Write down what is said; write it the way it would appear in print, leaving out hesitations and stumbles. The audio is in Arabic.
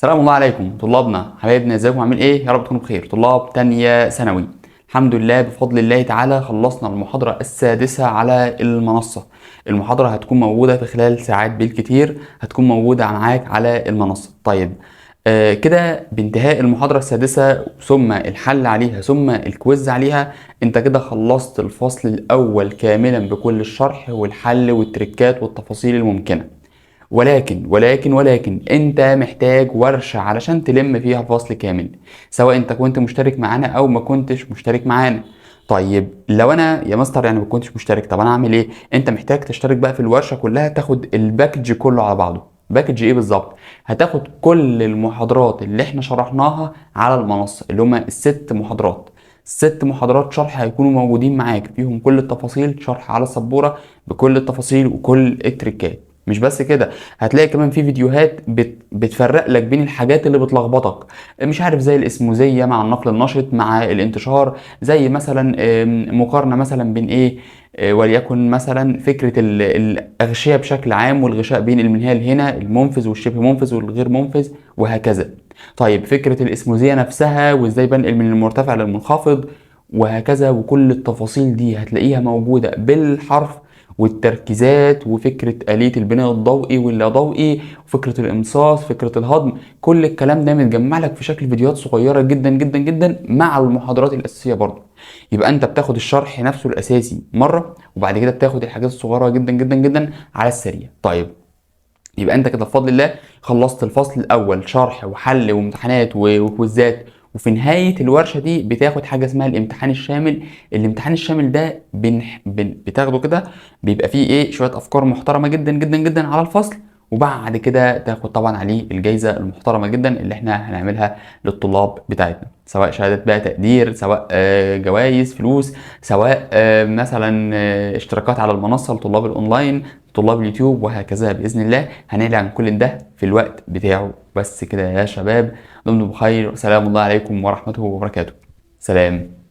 السلام الله عليكم طلابنا حبايبنا، ازيكم عاملين ايه؟ يا رب تكونوا بخير. طلاب تانية ثانوي، الحمد لله بفضل الله تعالى خلصنا المحاضرة السادسة على المنصة. المحاضرة هتكون موجودة في خلال ساعات بالكتير، هتكون موجودة معاك على المنصة. طيب كده بانتهاء المحاضرة السادسة ثم الحل عليها ثم الكويز عليها، انت كده خلصت الفصل الأول كاملا بكل الشرح والحل والتركات والتفاصيل الممكنة. ولكن انت محتاج ورشة علشان تلم فيها فصل كامل، سواء انت كنت مشترك معانا او ما كنتش مشترك معانا. طيب لو انا يا مستر يعني ما كنتش مشترك، طب انا اعمل ايه؟ انت محتاج تشترك بقى في الورشة كلها، تاخد الباكج كله على بعضه. باكج ايه بالظبط؟ هتاخد كل المحاضرات اللي احنا شرحناها على المنصة، اللي هما الست محاضرات. ست محاضرات شرح هيكونوا موجودين معاك، فيهم كل التفاصيل، شرح على السبورة بكل التفاصيل وكل التريكات. مش بس كده، هتلاقي كمان في فيديوهات بتفرق لك بين الحاجات اللي بتلخبطك، مش عارف، زي الاسموزية مع النقل النشط مع الانتشار، زي مثلا مقارنة مثلا بين ايه، وليكن مثلا فكرة الأغشية بشكل عام والغشاء بين المنهال هنا المنفذ والشبه منفذ والغير منفذ وهكذا. طيب فكرة الاسموزية نفسها وازاي بنقل من المرتفع للمنخفض وهكذا، وكل التفاصيل دي هتلاقيها موجودة بالحرف، والتركيزات وفكرة آلية البناء الضوئي واللا ضوئي وفكرة الإمصاص، فكرة الهضم، كل الكلام ده متجمع لك في شكل فيديوهات صغيرة جدا جدا جدا مع المحاضرات الأساسية برضه. يبقى أنت بتاخد الشرح نفسه الأساسي مرة، وبعد كده بتاخد الحاجات الصغيرة جدا جدا جدا على السريع. طيب يبقى انت كده بفضل الله خلصت الفصل الاول شرح وحل وامتحانات وكويزات، وفي نهاية الورشة دي بتاخد حاجة اسمها الامتحان الشامل. الامتحان الشامل ده بتاخده كده، بيبقى فيه ايه، شوية افكار محترمة جدا جدا جدا على الفصل، وبعد كده تاخد طبعا عليه الجايزة المحترمة جدا اللي احنا هنعملها للطلاب بتاعتنا، سواء شهادات بقى تقدير، سواء جوائز فلوس، سواء مثلا اشتراكات على المنصة لطلاب الاونلاين، طلاب اليوتيوب، وهكذا. بإذن الله هنعلن عن كل ده في الوقت بتاعه. بس كده يا شباب، دمتم بخير، وسلام الله عليكم ورحمته وبركاته. سلام.